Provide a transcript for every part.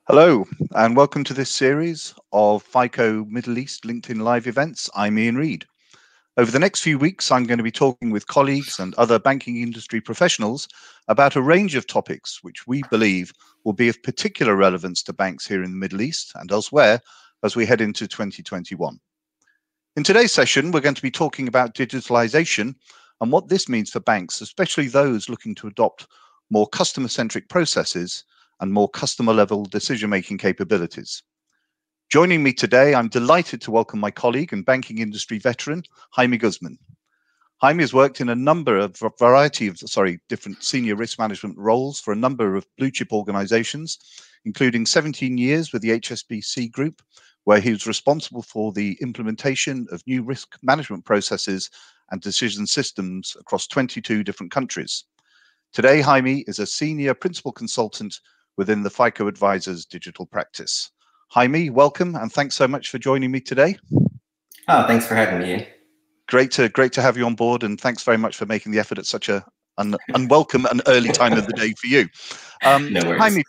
Hello, and welcome to this series of FICO Middle East LinkedIn Live events. I'm Ian Reid. Over the next few weeks, I'm going to be talking with colleagues and other banking industry professionals about a range of topics which we believe will be of particular relevance to banks here in the Middle East and elsewhere as we head into 2021. In today's session, we're going to be talking about digitalization and what this means for banks, especially those looking to adopt more customer-centric processes and more customer-level decision-making capabilities. Joining me today, I'm delighted to welcome my colleague and banking industry veteran, Jaime Guzman. Jaime has worked in a variety of different senior risk management roles for a number of blue chip organizations, including 17 years with the HSBC Group, where he was responsible for the implementation of new risk management processes and decision systems across 22 different countries. Today, Jaime is a senior principal consultant within the FICO Advisors digital practice. Jaime, welcome, and thanks so much for joining me today. Oh, thanks for having me. Great to have you on board, and thanks very much for making the effort at such a unwelcome and early time of the day for you. No worries. Jaime,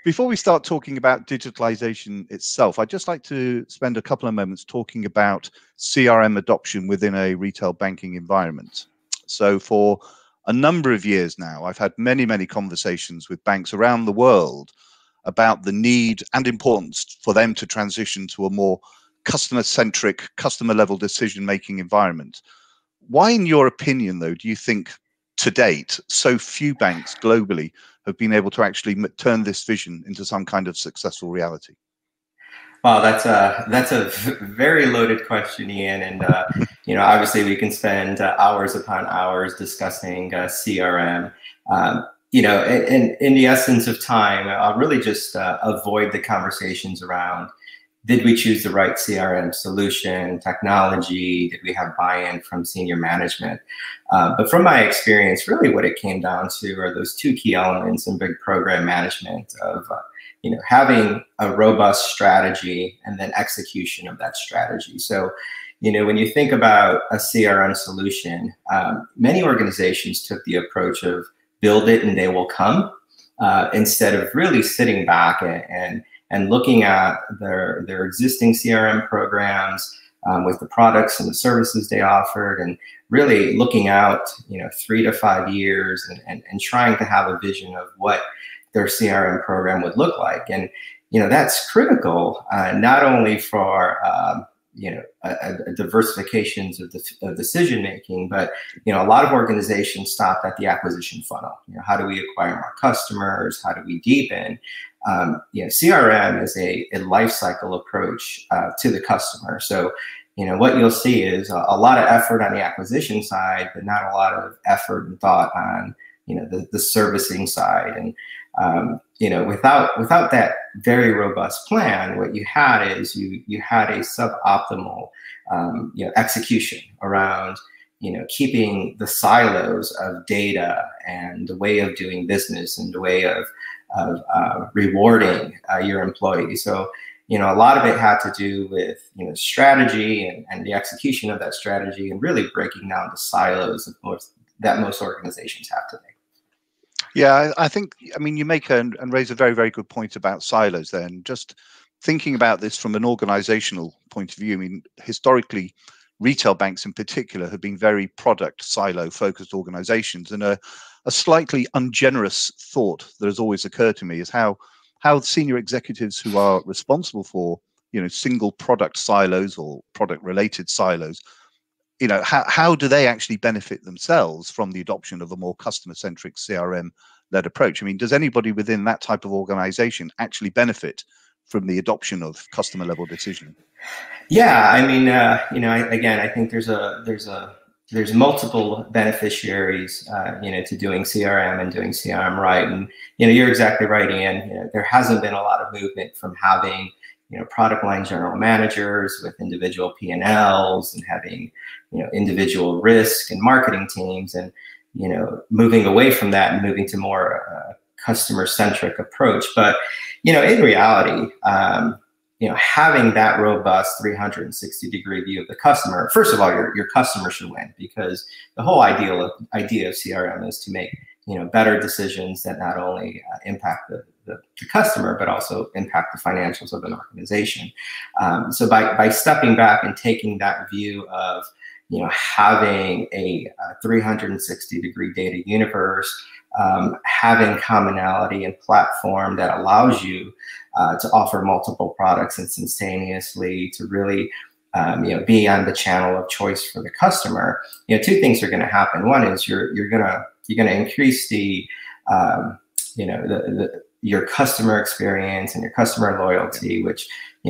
before we start talking about digitalization itself, I'd just like to spend a couple of moments talking about CRM adoption within a retail banking environment. So for a number of years now, I've had many conversations with banks around the world about the need and importance for them to transition to a more customer-centric, customer-level decision-making environment. Why, in your opinion, though, do you think to date so few banks globally have been able to actually turn this vision into some kind of successful reality? Wow, that's a very loaded question, Ian. And obviously we can spend hours upon hours discussing CRM. In the essence of time, I'll really just avoid the conversations around, did we choose the right CRM solution, technology? Did we have buy-in from senior management? But from my experience, really what it came down to are those two key elements in big program management of having a robust strategy and then execution of that strategy. So, when you think about a CRM solution, many organizations took the approach of build it and they will come, instead of really sitting back and looking at their existing CRM programs with the products and the services they offered, and really looking out 3 to 5 years and trying to have a vision of what their CRM program would look like. And that's critical, not only for a diversifications of decision making, but a lot of organizations stop at the acquisition funnel. How do we acquire more customers? How do we deepen? CRM is a life cycle approach to the customer. So what you'll see is a lot of effort on the acquisition side, but not a lot of effort and thought on the servicing side. And without that very robust plan, what you had is you had a suboptimal execution around keeping the silos of data and the way of doing business and the way of rewarding your employees. So a lot of it had to do with strategy and the execution of that strategy, and really breaking down the silos that most organizations have today. Yeah, I mean, you make and raise a very good point about silos there. And just thinking about this from an organizational point of view, I mean, historically, retail banks in particular have been very product silo focused organizations. And a slightly ungenerous thought that has always occurred to me is how senior executives who are responsible for single product silos or product related silos, how do they actually benefit themselves from the adoption of a more customer-centric CRM-led approach? I mean, does anybody within that type of organization actually benefit from the adoption of customer-level decisioning? Yeah, I mean, again, I think there's multiple beneficiaries, to doing CRM and doing CRM right. And you're exactly right, Ian. There hasn't been a lot of movement from having product line general managers with individual P&Ls and having, individual risk and marketing teams, and, moving away from that and moving to more customer-centric approach. But, in reality, having that robust 360-degree view of the customer, first of all, your customer should win, because the whole idea of CRM is to make better decisions that not only impact the customer, but also impact the financials of an organization. So by stepping back and taking that view of, having a 360-degree data universe, having commonality and platform that allows you to offer multiple products instantaneously, to really be on the channel of choice for the customer. Two things are going to happen. One is you're going to increase the your customer experience and your customer loyalty, which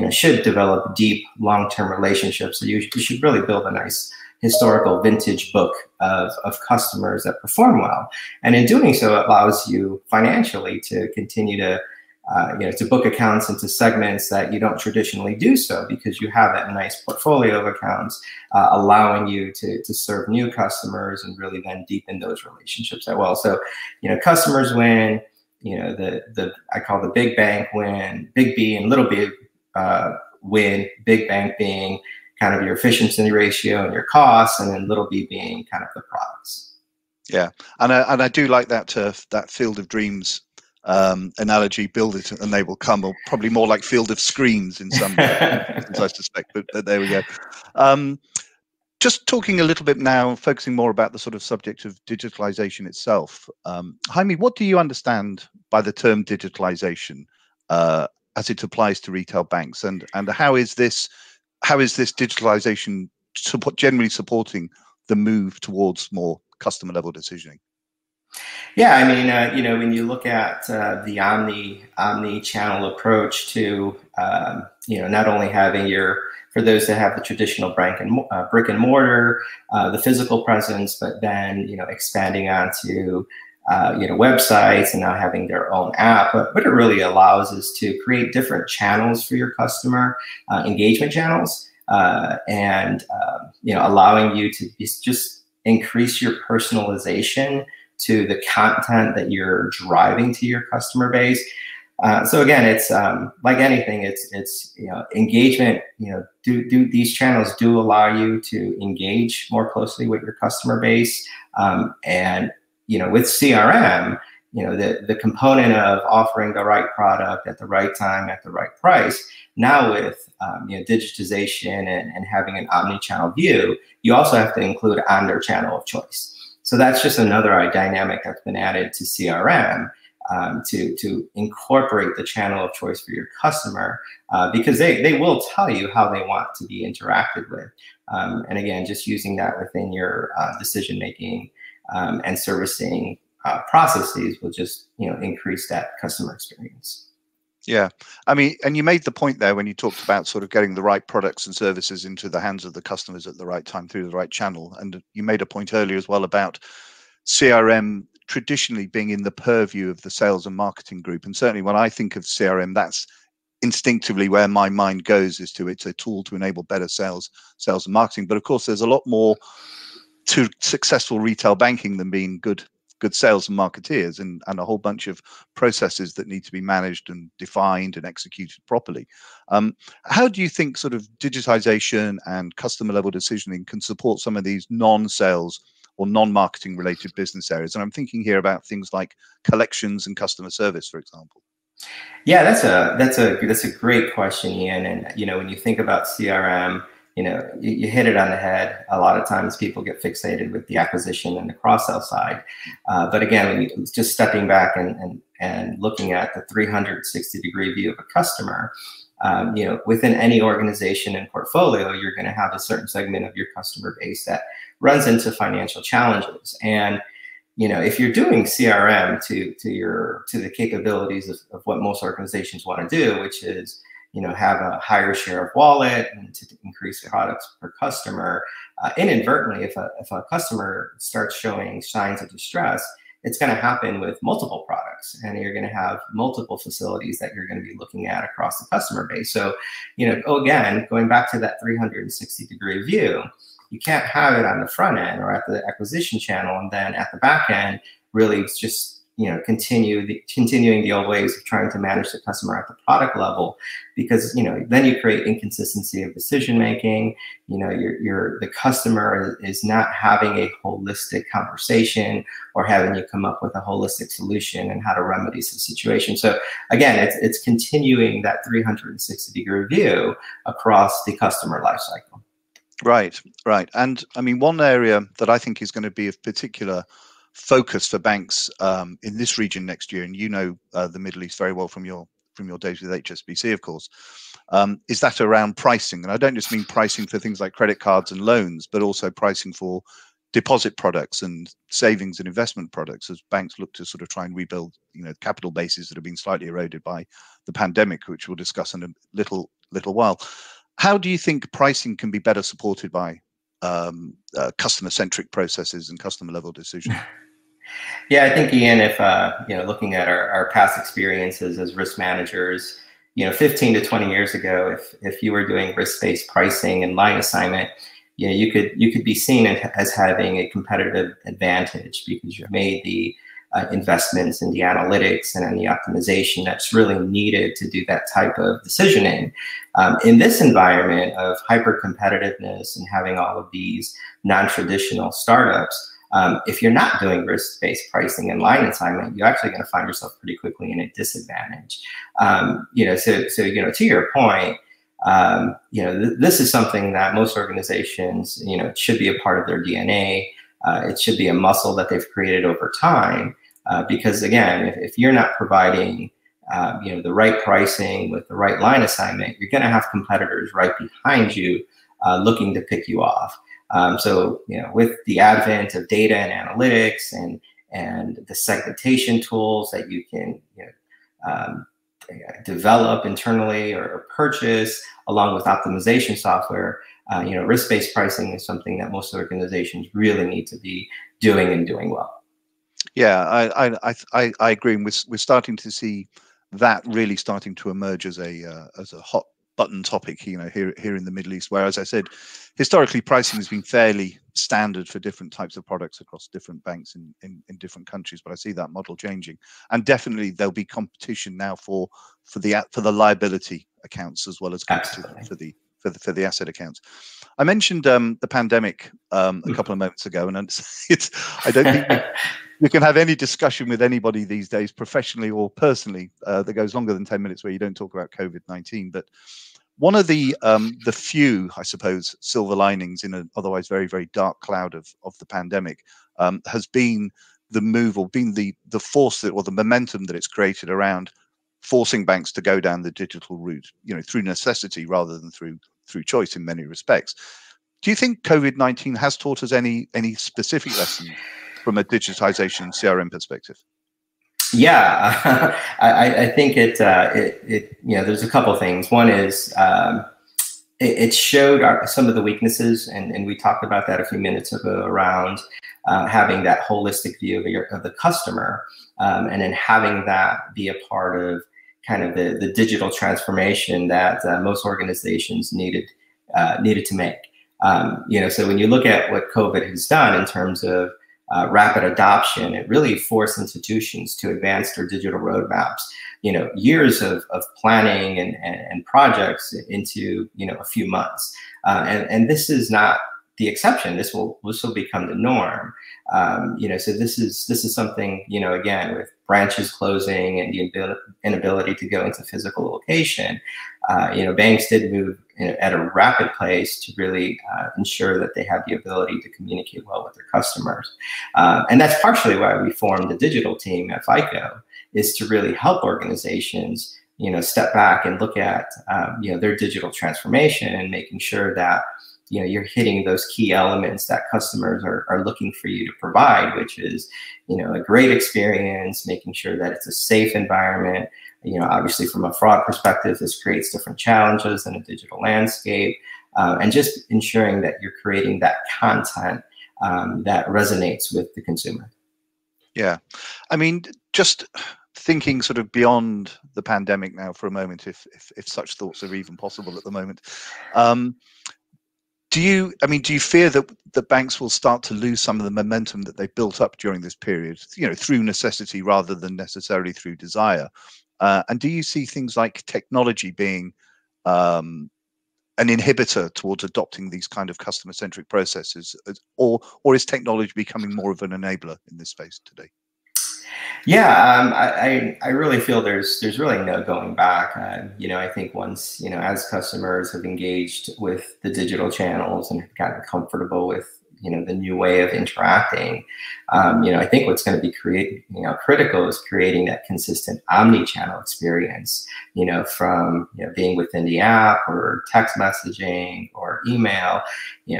should develop deep long-term relationships. So you should really build a nice historical vintage book of customers that perform well. And in doing so, it allows you financially to continue to to book accounts into segments that you don't traditionally do so, because you have that nice portfolio of accounts, allowing you to serve new customers and really then deepen those relationships as well. So, customers win, I call the big bank win, big B and little b win, big bank being kind of your efficiency ratio and your costs, and then little b being kind of the products. Yeah, and I do like that that field of dreams analogy, build it and they will come, or probably more like field of screens in some instances, I suspect, but there we go. Just talking a little bit now, focusing more about the sort of subject of digitalization itself. Jaime, what do you understand by the term digitalization as it applies to retail banks, and how is this digitalization generally supporting the move towards more customer level decisioning? Yeah, I mean, when you look at the omni-channel approach to, not only having for those that have the traditional brick and mortar, the physical presence, but then, expanding onto, websites and now having their own app. But what it really allows is to create different channels for your customer, engagement channels, and, allowing you to just increase your personalization to the content that you're driving to your customer base. So again, it's like anything, it's engagement. These channels do allow you to engage more closely with your customer base, and with CRM, the component of offering the right product at the right time at the right price. Now with digitization and having an omni-channel view, you also have to include on their channel of choice. So that's just another dynamic that's been added to CRM, to incorporate the channel of choice for your customer, because they will tell you how they want to be interacted with. And again, just using that within your decision-making and servicing processes will just increase that customer experience. Yeah, I mean, and you made the point there when you talked about sort of getting the right products and services into the hands of the customers at the right time through the right channel. And you made a point earlier as well about CRM traditionally being in the purview of the sales and marketing group. And certainly when I think of CRM, that's instinctively where my mind goes, is to it's a tool to enable better sales and marketing. But of course, there's a lot more to successful retail banking than being good sales and marketeers, and a whole bunch of processes that need to be managed and defined and executed properly. How do you think sort of digitization and customer level decisioning can support some of these non-sales or non-marketing related business areas? And I'm thinking here about things like collections and customer service, for example. Yeah, that's a great question, Ian. And when you think about CRM, you hit it on the head. A lot of times people get fixated with the acquisition and the cross-sell side. But again, when you just stepping back and looking at the 360-degree view of a customer, within any organization and portfolio, you're going to have a certain segment of your customer base that runs into financial challenges. And if you're doing CRM to the capabilities of what most organizations want to do, which is have a higher share of wallet and to increase products per customer, inadvertently, if a customer starts showing signs of distress, it's going to happen with multiple products, and you're going to have multiple facilities that you're going to be looking at across the customer base. So, again, going back to that 360-degree view, you can't have it on the front end or at the acquisition channel, and then at the back end, really just continuing the old ways of trying to manage the customer at the product level, because then you create inconsistency of decision making. The customer is not having a holistic conversation or having you come up with a holistic solution and how to remedy the situation. So again, it's continuing that 360-degree view across the customer lifecycle. Right. And I mean, one area that I think is going to be of particular focus for banks in this region next year, and the Middle East very well from your days with HSBC, of course, is that around pricing. And I don't just mean pricing for things like credit cards and loans, but also pricing for deposit products and savings and investment products, as banks look to sort of try and rebuild, capital bases that have been slightly eroded by the pandemic, which we'll discuss in a little while. How do you think pricing can be better supported by customer-centric processes and customer-level decisions? Yeah, I think, Ian, if looking at our past experiences as risk managers, 15 to 20 years ago, if you were doing risk-based pricing and line assignment, you could be seen as having a competitive advantage because you've made the investments in the analytics and in the optimization that's really needed to do that type of decisioning. In this environment of hyper competitiveness and having all of these non-traditional startups, if you're not doing risk-based pricing and line assignment, you're actually going to find yourself pretty quickly in a disadvantage. So to your point, this is something that most organizations, should be a part of their DNA. It should be a muscle that they've created over time. Because again, if you're not providing, the right pricing with the right line assignment, you're going to have competitors right behind you, looking to pick you off. So with the advent of data and analytics and the segmentation tools that you can develop internally or purchase, along with optimization software, risk-based pricing is something that most organizations really need to be doing and doing well. Yeah, I agree. And we're starting to see that really starting to emerge as a hot button topic, here in the Middle East, where, as I said, historically pricing has been fairly standard for different types of products across different banks in different countries. But I see that model changing, and definitely there'll be competition now for the liability accounts as well as competition for the asset accounts. I mentioned the pandemic a couple of moments ago, and I don't think you can have any discussion with anybody these days, professionally or personally, that goes longer than 10 minutes where you don't talk about COVID-19. But one of the few, I suppose, silver linings in an otherwise very, very dark cloud of the pandemic has been the move, or been the force or the momentum that it's created around forcing banks to go down the digital route, through necessity rather than through choice in many respects. Do you think COVID-19 has taught us any specific lessons from a digitization CRM perspective? Yeah, I think it there's a couple of things. One is it showed some of the weaknesses, and we talked about that a few minutes ago around having that holistic view of the customer, and then having that be a part of kind of the digital transformation that most organizations needed to make. So when you look at what COVID has done in terms of rapid adoption, it really forced institutions to advance their digital roadmaps, years of planning and projects into, a few months. And this is not the exception. This will become the norm. So this is something, again, with branches closing and the inability to go into physical location, banks did move at a rapid pace to really ensure that they have the ability to communicate well with their customers. And that's partially why we formed the digital team at FICO, is to really help organizations, step back and look at, their digital transformation and making sure that, you're hitting those key elements that customers are looking for you to provide, which is, a great experience, making sure that it's a safe environment. Obviously from a fraud perspective, this creates different challenges in a digital landscape, and just ensuring that you're creating that content that resonates with the consumer. Yeah. I mean, just thinking sort of beyond the pandemic now for a moment, if such thoughts are even possible at the moment. Do you fear that the banks will start to lose some of the momentum that they've built up during this period, through necessity rather than necessarily through desire? And do you see things like technology being an inhibitor towards adopting these kind of customer-centric processes, or is technology becoming more of an enabler in this space today? Yeah, I really feel there's really no going back. I think once, as customers have engaged with the digital channels and have gotten comfortable with, the new way of interacting, I think what's going to be critical is creating that consistent omni-channel experience, from, being within the app or text messaging or email.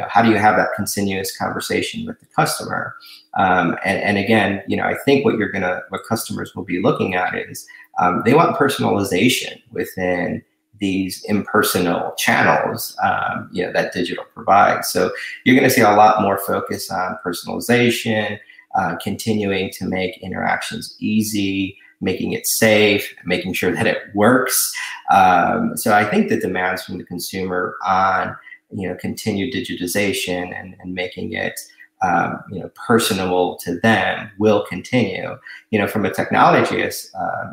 How do you have that continuous conversation with the customer? And again, I think what customers will be looking at is they want personalization within these impersonal channels, that digital provides. So you're going to see a lot more focus on personalization, continuing to make interactions easy, making it safe, making sure that it works. So I think the demands from the consumer on, continued digitization and making it personable to them will continue. From a technology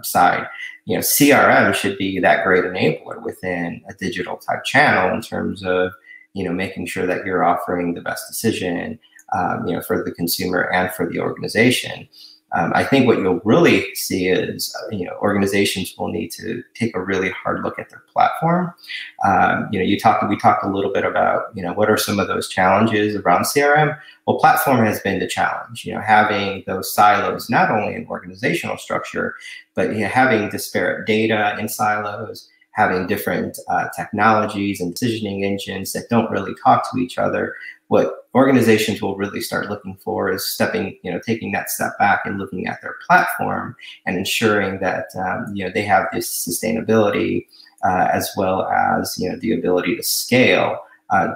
side, CRM should be that great enabler within a digital type channel in terms of, making sure that you're offering the best decision, for the consumer and for the organization. I think what you'll really see is, organizations will need to take a really hard look at their platform. We talked a little bit about, what are some of those challenges around CRM? Well, platform has been the challenge, having those silos, not only in organizational structure, but having disparate data in silos, having different technologies and decisioning engines that don't really talk to each other. What organizations will really start looking for is taking that step back and looking at their platform and ensuring that, they have this sustainability as well as, the ability to scale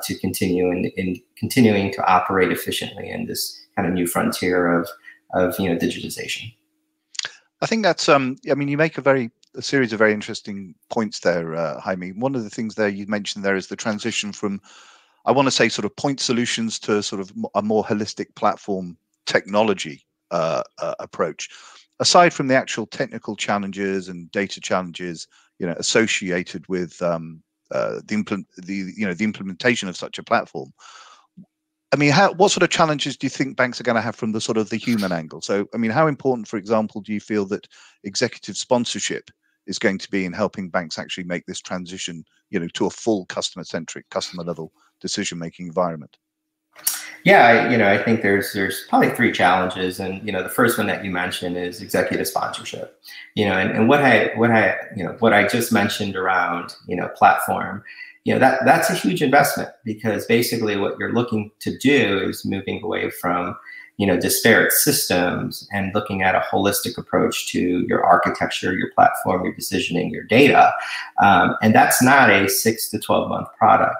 to continuing to operate efficiently in this kind of new frontier of digitization. I think that's you make a series of very interesting points there, Jaime. One of the things there you mentioned there is the transition from, I want to say, sort of point solutions to sort of a more holistic platform technology approach. Aside from the actual technical challenges and data challenges, associated with the implementation of such a platform. I mean, what sort of challenges do you think banks are going to have from the sort of the human angle? So, I mean, how important, for example, do you feel that executive sponsorship is going to be in helping banks actually make this transition, to a full customer-centric, customer-level decision-making environment? Yeah, I think there's probably three challenges, and the first one that you mentioned is executive sponsorship. And what I just mentioned around platform, that's a huge investment, because basically what you're looking to do is moving away from disparate systems and looking at a holistic approach to your architecture, your platform, your decisioning, your data. And that's not a 6 to 12 month project.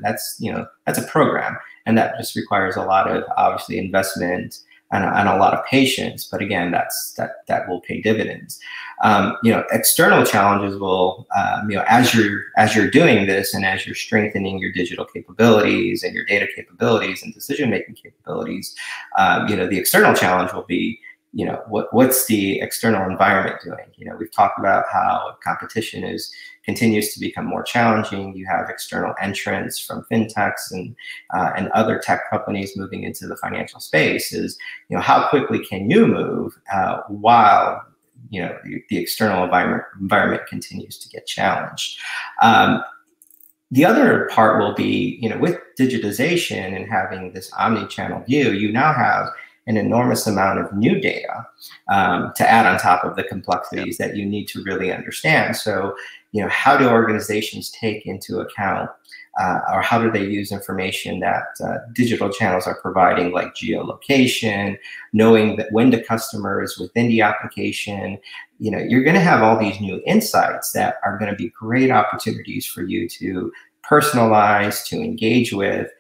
That's a program, and that just requires a lot of, obviously, investment and a lot of patience. But again, that will pay dividends. External challenges will, as you're doing this and as you're strengthening your digital capabilities and your data capabilities and decision-making capabilities, the external challenge will be, what's the external environment doing? We've talked about how competition continues to become more challenging. You have external entrants from fintechs and other tech companies moving into the financial space. How quickly can you move while the external environment continues to get challenged? The other part will be, with digitization and having this omni-channel view, you now have an enormous amount of new data to add on top of the complexities that you need to really understand. So, how do organizations take into account or how do they use information that digital channels are providing, like geolocation, knowing that when the customer is within the application? You're going to have all these new insights that are going to be great opportunities for you to personalize, to engage with.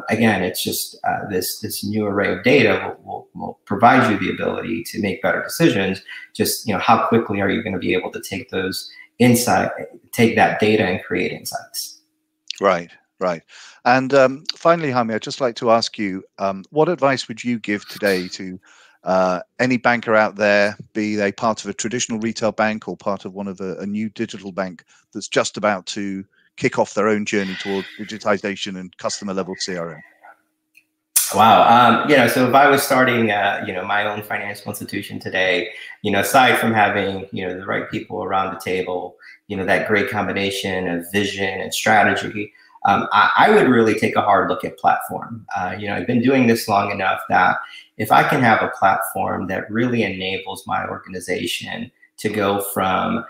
Again, it's just this new array of data will provide you the ability to make better decisions. Just how quickly are you going to be able to take that data and create insights? Right. And finally, Jaime, I'd just like to ask you, what advice would you give today to any banker out there, be they part of a traditional retail bank or part of one of a new digital bank that's just about to kick off their own journey towards digitization and customer level CRM? Wow. So if I was starting, my own financial institution today, aside from having, the right people around the table, that great combination of vision and strategy, I would really take a hard look at platform. I've been doing this long enough that if I can have a platform that really enables my organization to go from,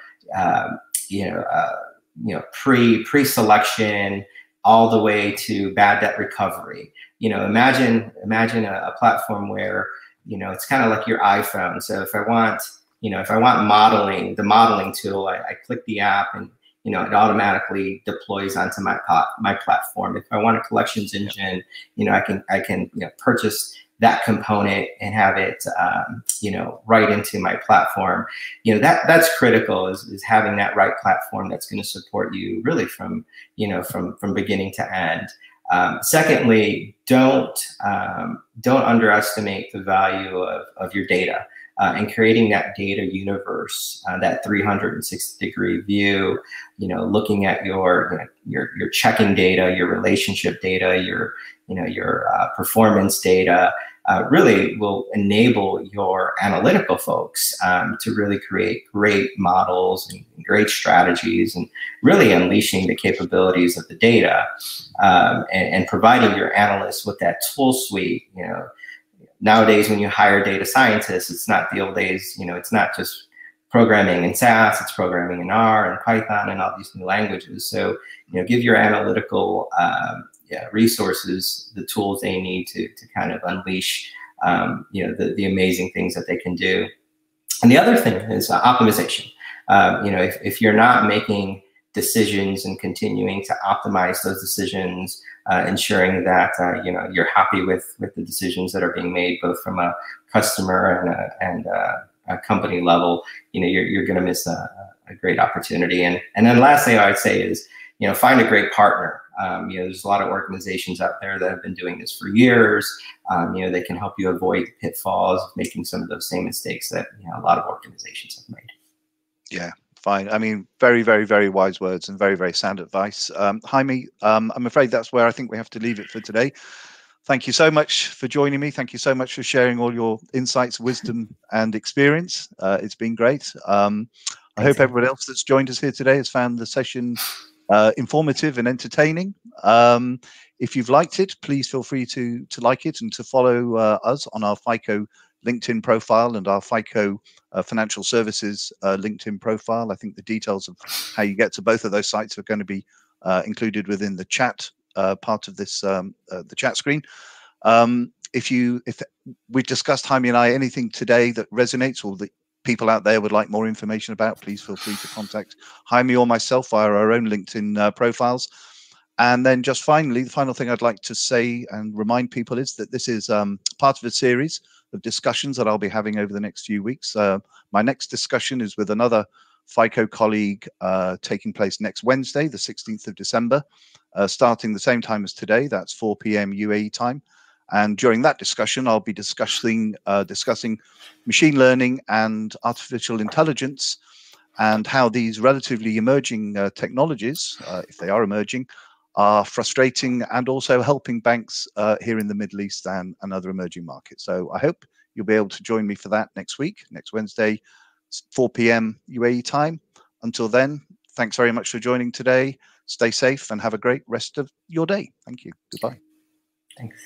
pre-selection all the way to bad debt recovery. Imagine a platform where, it's kind of like your iPhone. So if I want modeling, the modeling tool, I click the app and, it automatically deploys onto my platform. If I want a collections engine, I can purchase that component and have it, right into my platform. That's critical is having that right platform that's going to support you really from beginning to end. Secondly, don't underestimate the value of your data and creating that data universe, that 360-degree view. Looking at your checking data, your relationship data, your performance data. Really will enable your analytical folks to really create great models and great strategies, and really unleashing the capabilities of the data and providing your analysts with that tool suite. Nowadays, when you hire data scientists, it's not the old days. It's not just programming in SAS, it's programming in R and Python and all these new languages. So, give your analytical resources the tools they need to kind of unleash, the amazing things that they can do. And the other thing is optimization. If you're not making decisions and continuing to optimize those decisions, ensuring that you're happy with the decisions that are being made, both from a customer and a company level, you're going to miss a great opportunity. And then lastly, I would say is, find a great partner. There's a lot of organizations out there that have been doing this for years. They can help you avoid pitfalls of making some of those same mistakes that a lot of organizations have made. Yeah, fine. I mean, very, very, very wise words and very, very sound advice. Jaime, I'm afraid that's where I think we have to leave it for today. Thank you so much for joining me. Thank you so much for sharing all your insights, wisdom, and experience. It's been great. I hope everyone else that's joined us here today has found the session informative and entertaining. If you've liked it, please feel free to like it and to follow us on our FICO LinkedIn profile and our FICO Financial Services LinkedIn profile. I think the details of how you get to both of those sites are going to be included within the chat part of this the chat screen. If we discussed, Jaime and I, anything today that resonates or that people out there would like more information about, please feel free to contact Jaime or myself via our own LinkedIn profiles. And then just finally, the final thing I'd like to say and remind people is that this is part of a series of discussions that I'll be having over the next few weeks. My next discussion is with another FICO colleague taking place next Wednesday, the 16th of December, starting the same time as today. That's 4 p.m. UAE time. And during that discussion, I'll be discussing machine learning and artificial intelligence and how these relatively emerging technologies, if they are emerging, are frustrating and also helping banks here in the Middle East and other emerging markets. So I hope you'll be able to join me for that next week, next Wednesday, 4 p.m. UAE time. Until then, thanks very much for joining today. Stay safe and have a great rest of your day. Thank you. Goodbye. Thanks.